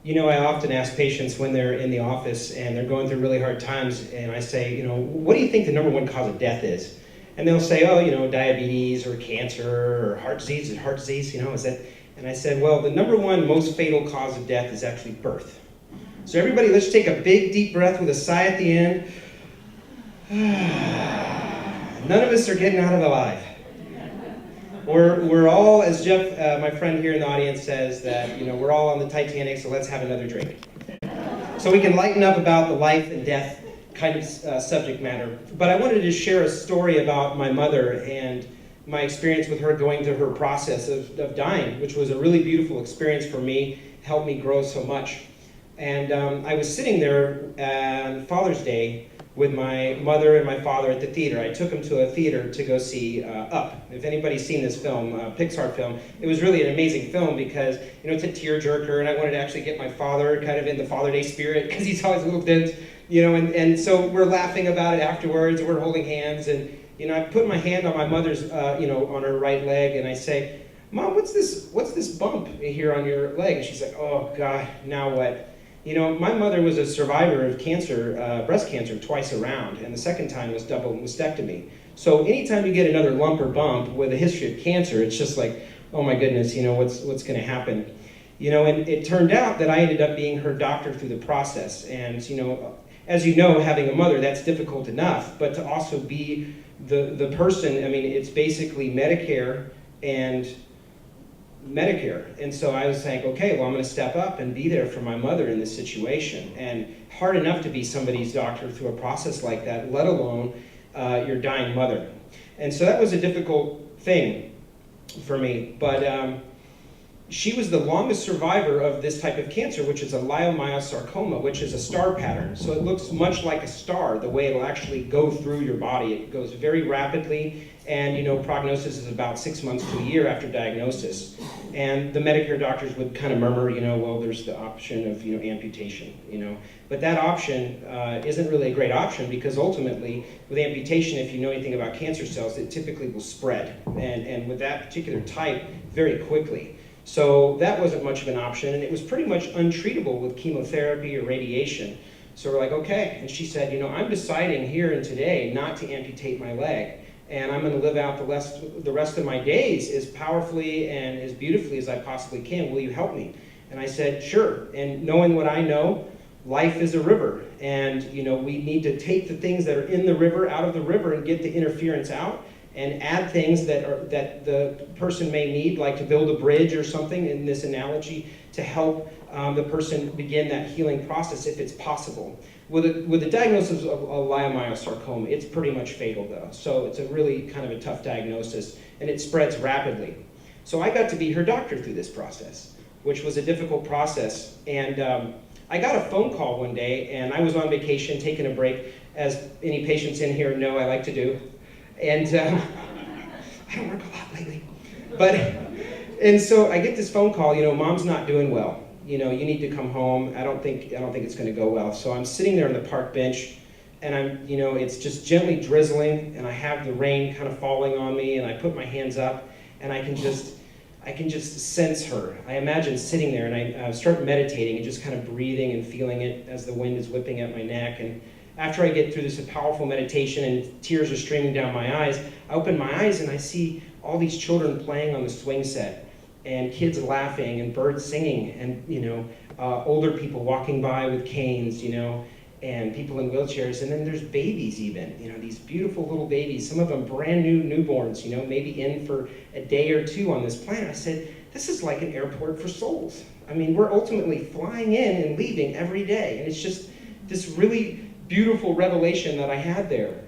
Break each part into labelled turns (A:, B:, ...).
A: You know, I often ask patients when they're in the office and they're going through really hard times, and I say, you know, what do you think the number one cause of death is? And they'll say, oh, you know, diabetes or cancer or heart disease. Heart disease, you know, is that? And I said, well, the number one most fatal cause of death is actually birth. So everybody, let's take a big deep breath with a sigh at the end. None of us are getting out of alive. We're all, as Jeff, my friend here in the audience says, that, you know, we're all on the Titanic, so let's have another drink. So we can lighten up about the life and death kind of subject matter. But I wanted to share a story about my mother and my experience with her going through her process of dying, which was a really beautiful experience for me, helped me grow so much. And I was sitting there on Father's Day with my mother and my father at the theater. I took them to a theater to go see Up. If anybody's seen this film, Pixar film, it was really an amazing film because, you know, it's a tearjerker, and I wanted to actually get my father kind of in the Father Day spirit because he's always a little dense, you know, and so we're laughing about it afterwards, we're holding hands, and, you know, I put my hand on my mother's, you know, on her right leg, and I say, Mom, what's this bump here on your leg? And she's like, oh, God, now what? You know, my mother was a survivor of cancer, breast cancer, twice around, and the second time was double mastectomy. So anytime you get another lump or bump with a history of cancer, it's just like, oh my goodness, you know, what's going to happen? You know, and it turned out that I ended up being her doctor through the process. And, you know, as you know, having a mother, that's difficult enough, but to also be the person, I mean, it's basically Medicare and Medicare. And so I was saying, okay, well, I'm going to step up and be there for my mother in this situation. And hard enough to be somebody's doctor through a process like that, let alone your dying mother. And so that was a difficult thing for me. But she was the longest survivor of this type of cancer, which is a leiomyosarcoma, which is a star pattern. So it looks much like a star, the way it'll actually go through your body. It goes very rapidly, and, you know, prognosis is about 6 months to a year after diagnosis. And the Medicare doctors would kind of murmur, you know, well, there's the option of, you know, amputation, you know. But that option isn't really a great option, because ultimately, with amputation, if you know anything about cancer cells, it typically will spread. And with that particular type, very quickly. So that wasn't much of an option, and it was pretty much untreatable with chemotherapy or radiation. So we're like, okay. And she said, you know, I'm deciding here and today not to amputate my leg, and I'm going to live out the rest of my days as powerfully and as beautifully as I possibly can. Will you help me? And I said, sure. And knowing what I know, life is a river, and, you know, we need to take the things that are in the river out of the river and get the interference out, and add things that the person may need, like to build a bridge or something in this analogy, to help the person begin that healing process if it's possible. With the diagnosis of a leiomyosarcoma, it's pretty much fatal though. So it's a really kind of a tough diagnosis, and it spreads rapidly. So I got to be her doctor through this process, which was a difficult process. And I got a phone call one day, and I was on vacation, taking a break, as any patients in here know I like to do. And I don't work a lot lately. And so I get this phone call, you know, Mom's not doing well. You know, you need to come home. I don't think it's going to go well. So I'm sitting there on the park bench, and I'm, you know, it's just gently drizzling, and I have the rain kind of falling on me, and I put my hands up, and I can just sense her. I imagine sitting there, and I start meditating and just kind of breathing and feeling it as the wind is whipping at my neck. And after I get through this powerful meditation and tears are streaming down my eyes, I open my eyes and I see all these children playing on the swing set, and kids laughing, and birds singing, and, you know, older people walking by with canes, you know, and people in wheelchairs. And then there's babies even, you know, these beautiful little babies, some of them brand new newborns, you know, maybe in for a day or two on this planet. I said, this is like an airport for souls. I mean, we're ultimately flying in and leaving every day. And it's just this really beautiful revelation that I had there.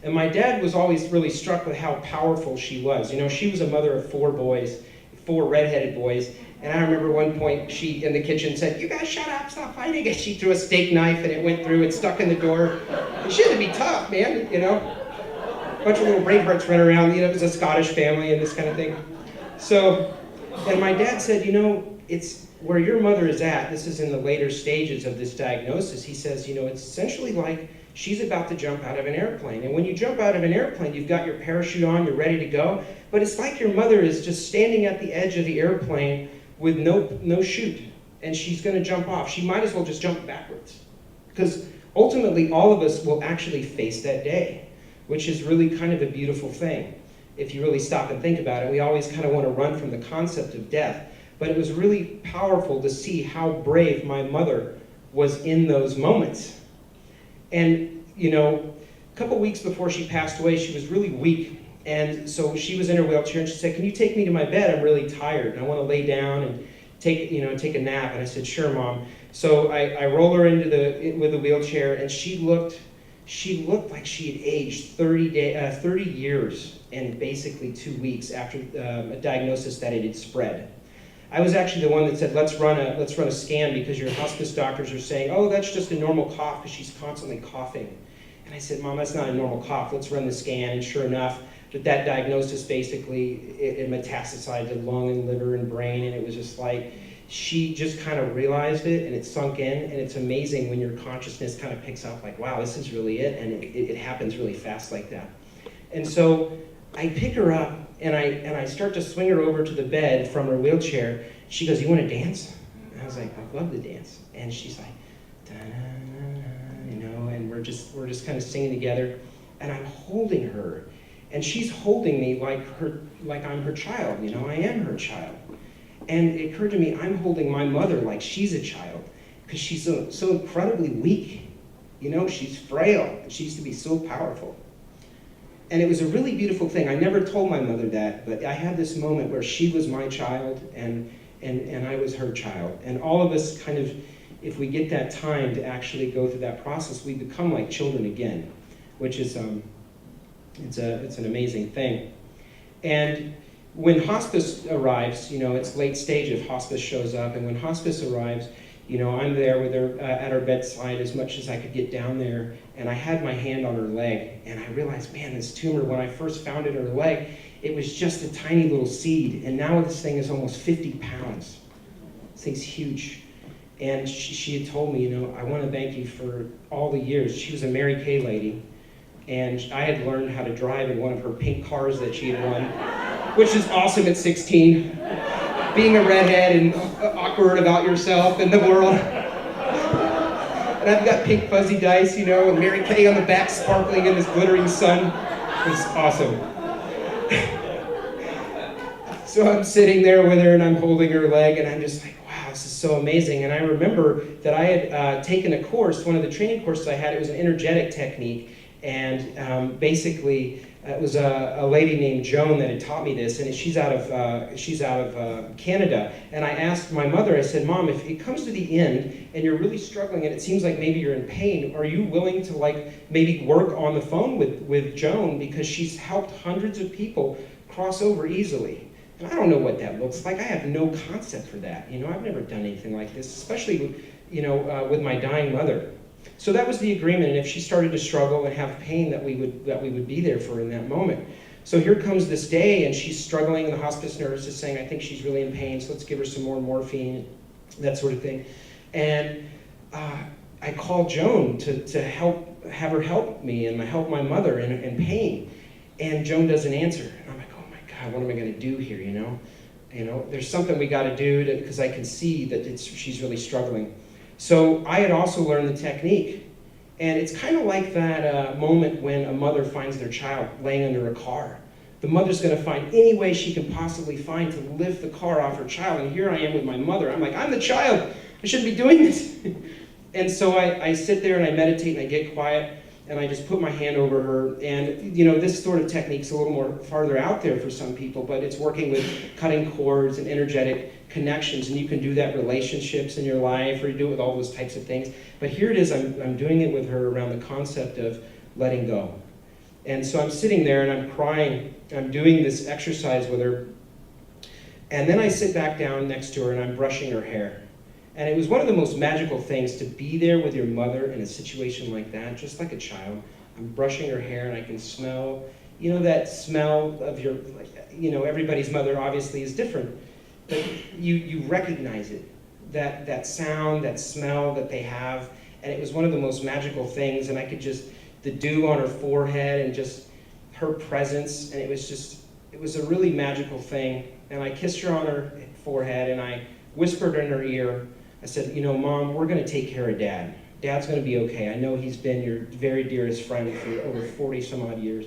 A: And my dad was always really struck with how powerful she was. You know, she was a mother of 4 boys, 4 redheaded boys. And I remember one point she, in the kitchen, said, you guys shut up, stop fighting. And she threw a steak knife, and it went through, it stuck in the door. And she had to be tough, man, you know. A bunch of little bravehearts running around, you know, it was a Scottish family and this kind of thing. So, and my dad said, you know, it's where your mother is at, this is in the later stages of this diagnosis. He says, you know, it's essentially like she's about to jump out of an airplane. And when you jump out of an airplane, you've got your parachute on, you're ready to go. But it's like your mother is just standing at the edge of the airplane with no chute. and she's going to jump off. She might as well just jump backwards. Because ultimately, all of us will actually face that day, which is really kind of a beautiful thing. If you really stop and think about it, we always kind of want to run from the concept of death. But it was really powerful to see how brave my mother was in those moments. And, you know, a couple weeks before she passed away, she was really weak. And so she was in her wheelchair, and she said, "Can you take me to my bed? I'm really tired, and I want to lay down and take a nap." And I said, "Sure, Mom." So I roll her with the wheelchair, and she looked like she had aged 30 years in basically 2 weeks after a diagnosis that it had spread. I was actually the one that said, let's run a scan because your hospice doctors are saying, "Oh, that's just a normal cough," because she's constantly coughing. And I said, "Mom, that's not a normal cough. Let's run the scan." And sure enough, that diagnosis basically, it metastasized to lung and liver and brain, and it was just like, she just kind of realized it, and it sunk in, and it's amazing when your consciousness kind of picks up, like, wow, this is really it, and it happens really fast like that. And so I pick her up, and I start to swing her over to the bed from her wheelchair. She goes, "You want to dance?" And I was like, "I'd love to dance." And she's like, "Da-na-na-na," you know, and we're just kind of singing together, and I'm holding her, and she's holding me like I'm her child, you know, I am her child. And it occurred to me, I'm holding my mother like she's a child, because she's so incredibly weak. You know, she's frail, and she used to be so powerful. And it was a really beautiful thing. I never told my mother that, but I had this moment where she was my child, and I was her child. And all of us kind of, if we get that time to actually go through that process, we become like children again, which is, it's an amazing thing. And when hospice arrives, you know, it's late stage if hospice shows up, and when hospice arrives, you know, I'm there with her at her bedside as much as I could get down there, and I had my hand on her leg, and I realized, man, this tumor, when I first found it in her leg, it was just a tiny little seed, and now this thing is almost 50 pounds. This thing's huge. And she had told me, you know, "I want to thank you for all the years." She was a Mary Kay lady, and I had learned how to drive in one of her pink cars that she had won, which is awesome at 16. Being a redhead and awkward about yourself and the world. And I've got pink fuzzy dice, you know, and Mary Kay on the back sparkling in this glittering sun. It was awesome. So I'm sitting there with her, and I'm holding her leg, and I'm just like, wow, this is so amazing. And I remember that I had taken a course, one of the training courses I had, it was an energetic technique. And basically, it was a lady named Joan that had taught me this, and she's out of Canada. And I asked my mother, I said, "Mom, if it comes to the end and you're really struggling and it seems like maybe you're in pain, are you willing to maybe work on the phone with Joan, because she's helped hundreds of people cross over easily?" And I don't know what that looks like. I have no concept for that. You know, I've never done anything like this, especially with my dying mother. So that was the agreement, and if she started to struggle and have pain, that we would be there for her in that moment. So here comes this day, and she's struggling, and the hospice nurse is saying, "I think she's really in pain, so let's give her some more morphine," that sort of thing. And I called Joan to have her help me and help my mother in pain. And Joan doesn't answer. And I'm like, oh my God, what am I going to do here, you know? There's something we got to do, because I can see that she's really struggling. So I had also learned the technique, and it's kind of like that moment when a mother finds their child laying under a car. The mother's going to find any way she can possibly find to lift the car off her child, and here I am with my mother. I'm like, I'm the child. I shouldn't be doing this. And so I sit there and I meditate and I get quiet, and I just put my hand over her. And this sort of technique's a little more farther out there for some people, but it's working with cutting cords and energetic connections, and you can do that relationships in your life, or you do it with all those types of things. But here it is, I'm doing it with her around the concept of letting go. And so I'm sitting there and I'm crying. I'm doing this exercise with her. And then I sit back down next to her and I'm brushing her hair. And it was one of the most magical things to be there with your mother in a situation like that, just like a child. I'm brushing her hair and I can smell, that smell of your, everybody's mother obviously is different. But you recognize it, that sound, that smell that they have. And it was one of the most magical things. And I could just, the dew on her forehead and just her presence. And it was a really magical thing. And I kissed her on her forehead and I whispered in her ear. I said, Mom, we're going to take care of Dad. Dad's going to be okay. I know he's been your very dearest friend for over 40 some odd years.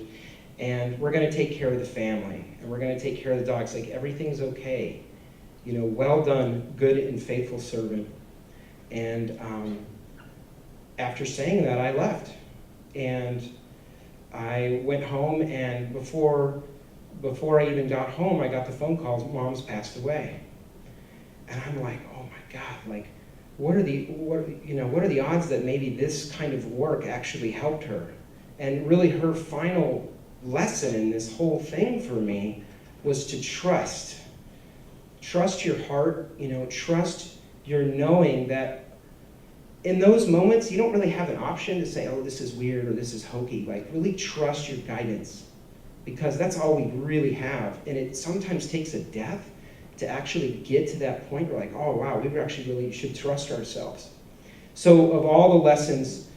A: And we're going to take care of the family. And we're going to take care of the dogs. Like, everything's okay. Well done, good and faithful servant. And after saying that, I left. And I went home, and before I even got home, I got the phone call, Mom's passed away. And I'm like, oh my God, like, what are the odds that maybe this kind of work actually helped her? And really her final lesson in this whole thing for me was to trust. Trust your heart, trust your knowing that in those moments, you don't really have an option to say, oh, this is weird or this is hokey. Like, really trust your guidance, because that's all we really have. And it sometimes takes a death to actually get to that point where, like, oh, wow, we actually really should trust ourselves. So of all the lessons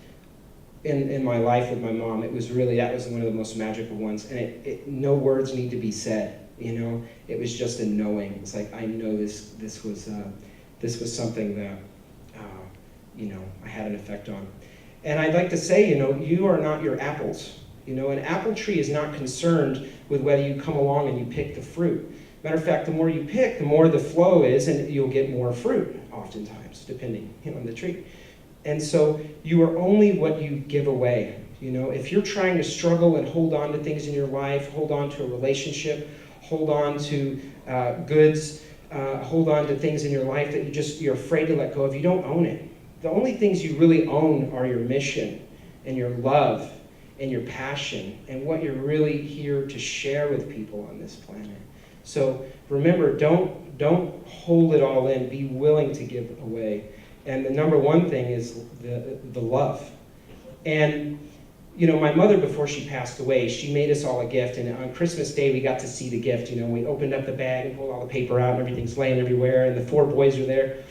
A: in my life with my mom, that was one of the most magical ones. And no words need to be said, It was just a knowing. It's like, I know this was something that, I had an effect on. And I'd like to say, you are not your apples. An apple tree is not concerned with whether you come along and you pick the fruit. Matter of fact, the more you pick, the more the flow is, and you'll get more fruit, oftentimes, depending on the tree. And so you are only what you give away. If you're trying to struggle and hold on to things in your life, hold on to a relationship, hold on to goods, hold on to things in your life that you're afraid to let go of, you don't own it. The only things you really own are your mission and your love and your passion and what you're really here to share with people on this planet. So remember, don't hold it all in. Be willing to give away. And the number one thing is the love. And my mother, before she passed away, she made us all a gift. And on Christmas Day, we got to see the gift. We opened up the bag and pulled all the paper out, and everything's laying everywhere. And the 4 boys are there.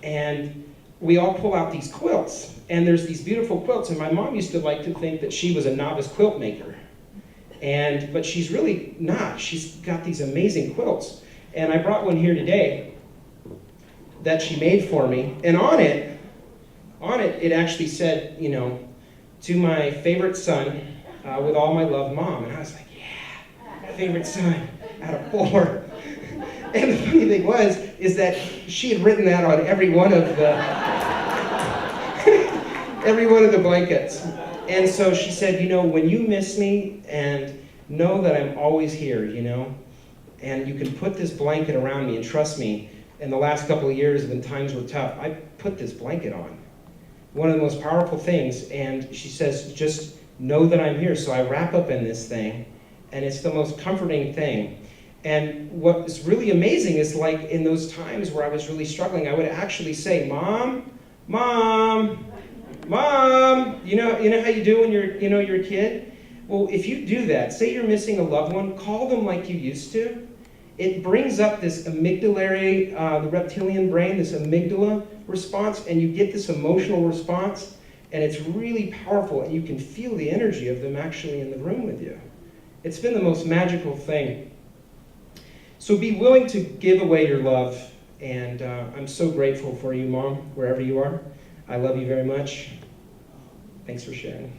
A: And we all pull out these quilts. And there's these beautiful quilts. And my mom used to like to think that she was a novice quilt maker. But she's really not. She's got these amazing quilts. And I brought one here today that she made for me. And on it, it actually said, to my favorite son, with all my love, Mom. And I was like, yeah, favorite son out of 4. And the funny thing is that she had written that on every one of the blankets. And so she said, when you miss me, and know that I'm always here, and you can put this blanket around me, and trust me, in the last couple of years when times were tough, I put this blanket on. One of the most powerful things, and she says, just know that I'm here. So I wrap up in this thing, and it's the most comforting thing. And what is really amazing is, like, in those times where I was really struggling, I would actually say, Mom, Mom, Mom, you know how you do when you're a kid? Well, if you do that, say you're missing a loved one, call them like you used to. It brings up this amygdalary, the reptilian brain, this amygdala response, and you get this emotional response, and it's really powerful, and you can feel the energy of them actually in the room with you. It's been the most magical thing. So be willing to give away your love, and I'm so grateful for you, Mom, wherever you are. I love you very much. Thanks for sharing.